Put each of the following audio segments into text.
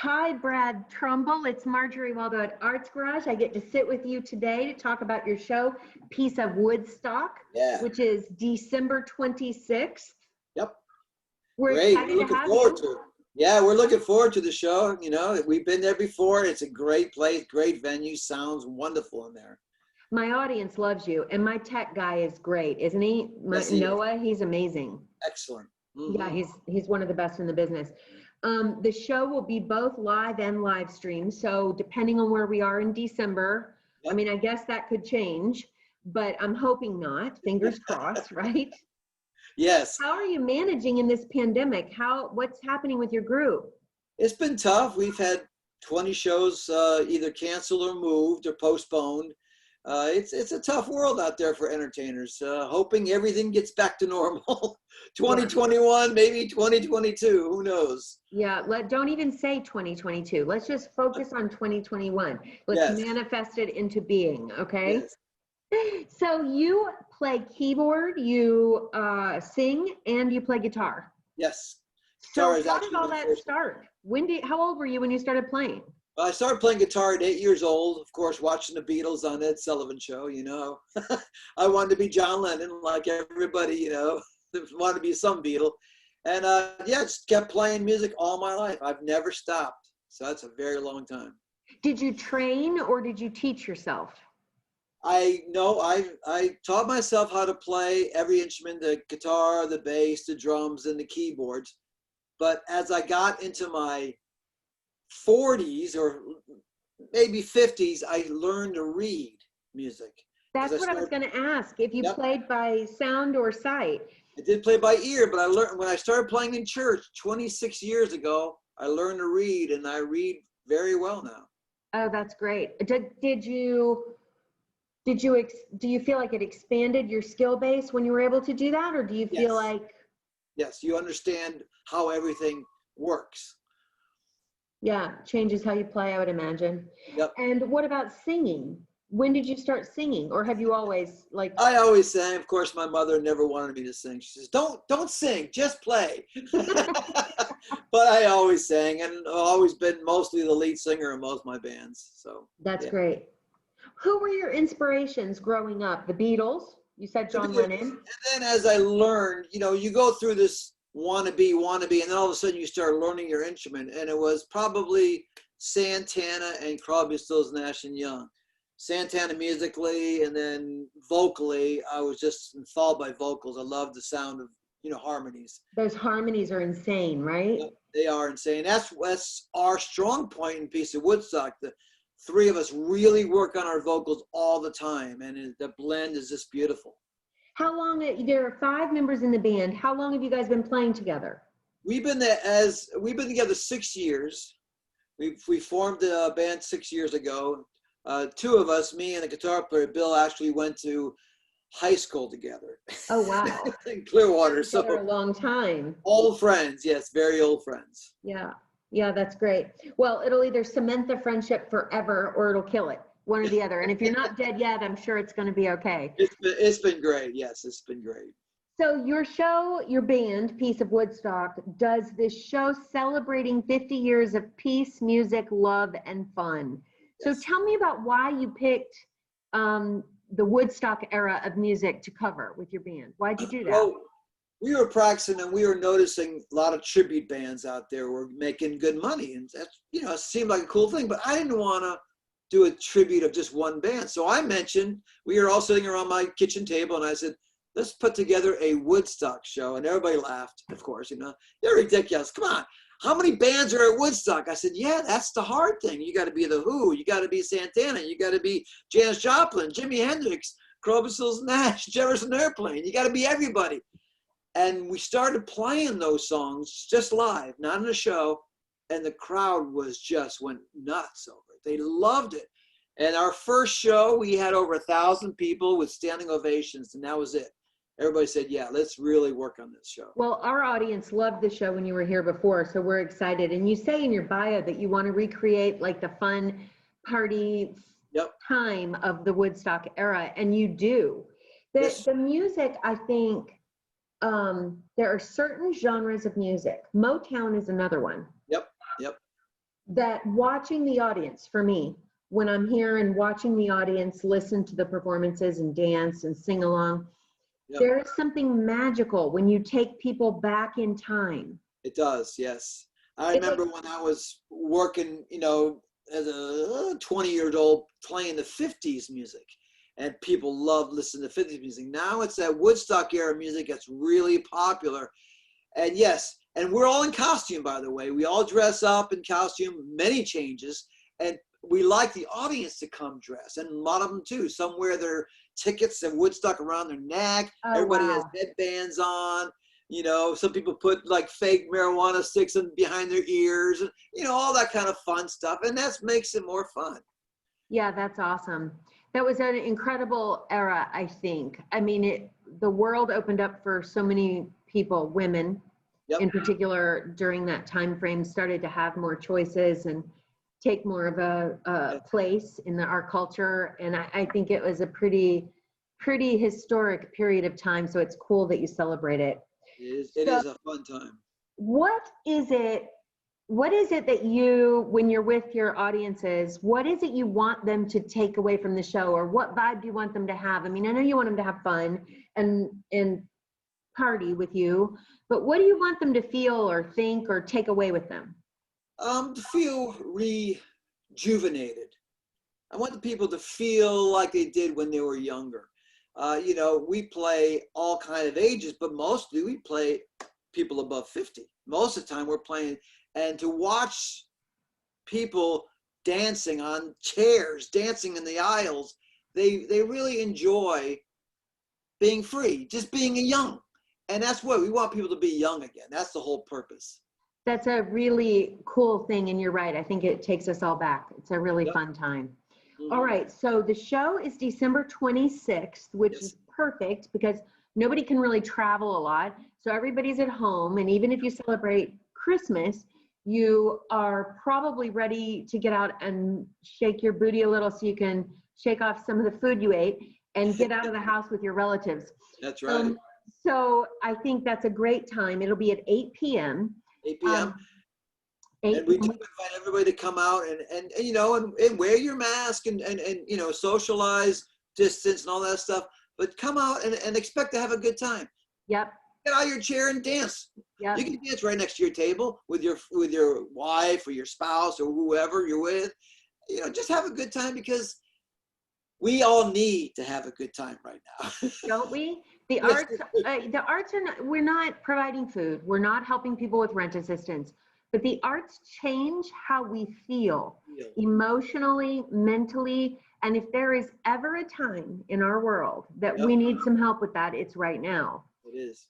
Hi, Brad Trumbull. It's Marjorie Waldo at Arts Garage. I get to sit with you today to talk about your show, Peace of Woodstock, Yeah. which is December 26th. Yep. We're Great. We're excited to looking have forward you. to it. Yeah, we're looking forward to the show. You know, we've been there before. It's a great place, great venue, sounds wonderful in there. My audience loves you, and my tech guy is great, isn't he? Yes, he is. Noah, he's amazing. Excellent. Yeah, he's one of the best in the business. The show will be both live and live streamed. So depending on where we are in December, I Yep. mean, I guess that could change, but I'm hoping not. Fingers crossed, right? Yes. How are you managing in this pandemic? What's happening with your group? It's been tough. We've had 20 shows either canceled or moved or postponed. It's a tough world out there for entertainers. Hoping everything gets back to normal. 2021, maybe 2022. Who knows? Yeah, don't even say 2022. Let's just focus on 2021. Let's Yes. manifest it into being, okay? Yes. So you play keyboard, you sing, and you play guitar. Yes. So Guitar is how did actually all my that first. start? How old were you when you started playing? I started playing guitar at 8 years old, of course, watching the Beatles on Ed Sullivan Show, you know. I wanted to be John Lennon, like everybody, you know, wanted to be some Beatle. And yeah, just kept playing music all my life. I've never stopped. So that's a very long time. Did you train or did you teach yourself? I taught myself how to play every instrument, the guitar, the bass, the drums, and the keyboards. But as I got into my 40s or maybe 50s, I learned to read music. That's what I was going to ask, if you played by sound or sight. I did play by ear, but I learned when I started playing in church 26 years ago, I learned to read, and I read very well now. Oh, that's great. Do you feel like it expanded your skill base when you were able to do that? Or do you feel like? Yes, you understand how everything works. Yeah, changes how you play, I would imagine. Yep. And what about singing? When did you start singing, or have you always I always sang. Of course, my mother never wanted me to sing. She says, "Don't sing, just play." But I always sang, and I've always been mostly the lead singer in most of my bands. So that's great. Who were your inspirations growing up? The Beatles. You said John Lennon. And then as I learned, you know, you go through this wannabe, and then all of a sudden you start learning your instrument. And it was probably Santana and Crosby, Stills, Nash and Young. Santana musically, and then vocally, I was just enthralled by vocals. I love the sound of, you know, harmonies. Those harmonies are insane, right? They are insane. That's our strong point in Peace of Woodstock. The three of us really work on our vocals all the time, and the blend is just beautiful. How long? There are 5 members in the band. How long have you guys been playing together? We've been together 6 years. We formed the band 6 years ago. 2 of us, me and the guitar player Bill, actually went to high school together. Oh wow! In Clearwater, so a long time. Old friends, yes, very old friends. Yeah, that's great. Well, it'll either cement the friendship forever or it'll kill it. One or the other. And if you're not dead yet, I'm sure it's going to be okay. It's been great. Yes, it's been great. So your show, your band, Peace of Woodstock, does this show celebrating 50 years of peace, music, love, and fun. Yes. So tell me about why you picked the Woodstock era of music to cover with your band. Why'd you do that? Well, we were practicing and we were noticing a lot of tribute bands out there were making good money. And that's, you know, it seemed like a cool thing, but I didn't want to do a tribute of just one band. So I mentioned, we were all sitting around my kitchen table and I said, let's put together a Woodstock show. And everybody laughed, of course, you know, they're ridiculous. Come on. How many bands are at Woodstock? I said, yeah, that's the hard thing. You got to be the Who, you got to be Santana, you got to be Janis Joplin, Jimi Hendrix, Crosby, Stills, Nash, Jefferson Airplane. You got to be everybody. And we started playing those songs just live, not in a show. And the crowd went nuts over it. They loved it. And our first show, we had over 1,000 people with standing ovations, and that was it. Everybody said, yeah, let's really work on this show. Well, our audience loved the show when you were here before, so we're excited. And you say in your bio that you want to recreate like the fun party time of the Woodstock era, and you do. The music, I think, there are certain genres of music. Motown is another one. Yep. that watching the audience, for me, when I'm here and watching the audience listen to the performances and dance and sing along, Yep. there is something magical when you take people back in time. It does, yes. I remember when I was working, you know, as a 20-year-old playing the 50s music, and people loved listening to 50s music. Now it's that Woodstock era music that's really popular. And yes, and we're all in costume, by the way. We all dress up in costume, many changes, and we like the audience to come dress, and a lot of them too. Some wear their tickets and Woodstock around their neck. Oh, Everybody wow. has headbands on. You know, some people put like fake marijuana sticks in behind their ears, and you know, all that kind of fun stuff, and that makes it more fun. Yeah, that's awesome. That was an incredible era, I think. I mean, the world opened up for so many people, women Yep. in particular, during that time frame, started to have more choices and take more of a place in our culture. And I think it was a pretty historic period of time. So it's cool that you celebrate it. It is a fun time. What is it that you, when you're with your audiences, what is it you want them to take away from the show, or what vibe do you want them to have? I mean, I know you want them to have fun and party with you, but what do you want them to feel or think or take away with them? To feel rejuvenated. I want the people to feel like they did when they were younger. You know, we play all kind of ages, but mostly we play people above 50. Most of the time we're playing, and to watch people dancing on chairs, dancing in the aisles, they really enjoy being free, just being young. And that's what we want people to be young again. That's the whole purpose. That's a really cool thing, and you're right. I think it takes us all back. It's a really Yep. fun time. Mm-hmm. All right, so the show is December 26th, which Yes. is perfect because nobody can really travel a lot. So everybody's at home, and even if you celebrate Christmas, you are probably ready to get out and shake your booty a little so you can shake off some of the food you ate and get out of the house with your relatives. That's right. So I think that's a great time. It'll be at 8 p.m. 8 p.m. 8 And we do p.m. invite everybody to come out and you know, and wear your mask and you know, socialize, distance and all that stuff. But come out and expect to have a good time. Yep. Get out of your chair and dance. Yep. You can dance right next to your table with your wife or your spouse or whoever you're with. You know, just have a good time, because we all need to have a good time right now. Don't we? The Yes, arts are not, we're not providing food. We're not helping people with rent assistance, but the arts change how we feel emotionally, mentally. And if there is ever a time in our world that we need some help with that, it's right now. It is.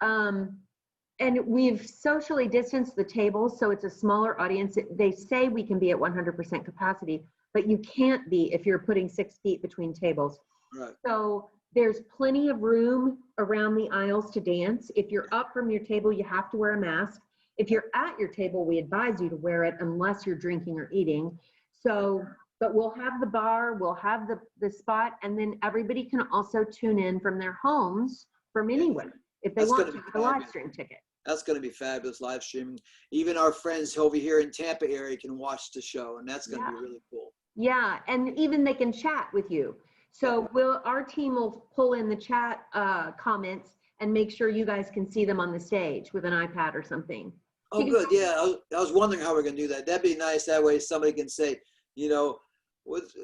And we've socially distanced the tables, so it's a smaller audience. They say we can be at 100% capacity, but you can't be if you're putting 6 feet between tables. Right. So there's plenty of room around the aisles to dance. If you're up from your table, you have to wear a mask. If you're at your table, we advise you to wear it unless you're drinking or eating. So, but we'll have the bar, we'll have the spot, and then everybody can also tune in from their homes from anywhere if they want to get a live stream ticket. That's going to be fabulous, live streaming. Even our friends over here in Tampa area can watch the show, and that's going to be really cool. Yeah, and even they can chat with you. So our team will pull in the chat comments and make sure you guys can see them on the stage with an iPad or something. Oh, good. Yeah, I was wondering how we're going to do that. That'd be nice. That way somebody can say, you know, was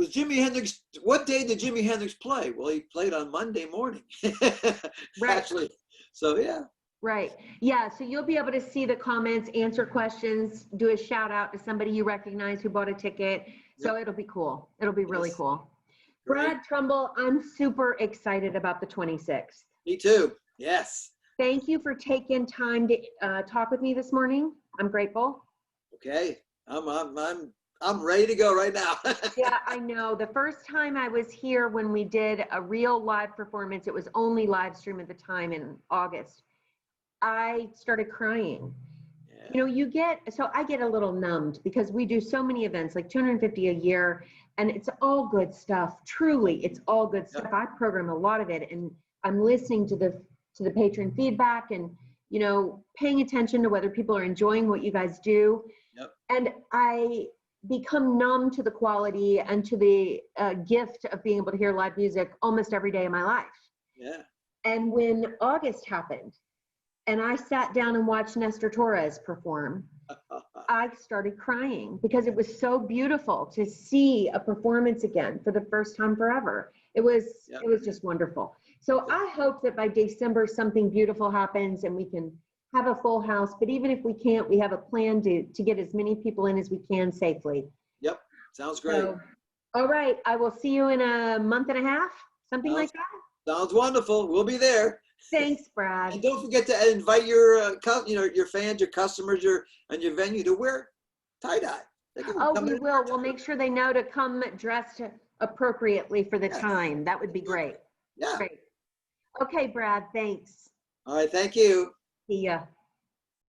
Jimi Hendrix, what day did Jimi Hendrix play? Well, he played on Monday morning. Right. Actually, so yeah. Right. Yeah. So you'll be able to see the comments, answer questions, do a shout out to somebody you recognize who bought a ticket. So it'll be cool. It'll be really cool. Brad Trumbull, I'm super excited about the 26th. Me too. Yes. Thank you for taking time to talk with me this morning. I'm grateful. Okay. I'm ready to go right now. Yeah, I know. The first time I was here when we did a real live performance, it was only live stream at the time in August. I started crying. Yeah. You know, I get a little numbed because we do so many events, like 250 a year, and it's all good stuff. Truly, it's all good stuff. I program a lot of it, and I'm listening to the patron feedback and, you know, paying attention to whether people are enjoying what you guys do. Yep. And I become numb to the quality and to the gift of being able to hear live music almost every day of my life. Yeah. And when August happened and I sat down and watched Nestor Torres perform, I started crying because it was so beautiful to see a performance again for the first time forever. It was just wonderful. So I hope that by December something beautiful happens and we can have a full house. But even if we can't, we have a plan to get as many people in as we can safely. Yep. Sounds great. So, all right. I will see you in a month and a half, something like that. Sounds wonderful. We'll be there. Thanks, Brad. And don't forget to invite your, your fans, your customers, and your venue to wear tie-dye. Oh, we will. We'll make sure they know to come dressed appropriately for the time. That would be great. Yeah. Great. Okay, Brad, thanks. All right. Thank you. See ya.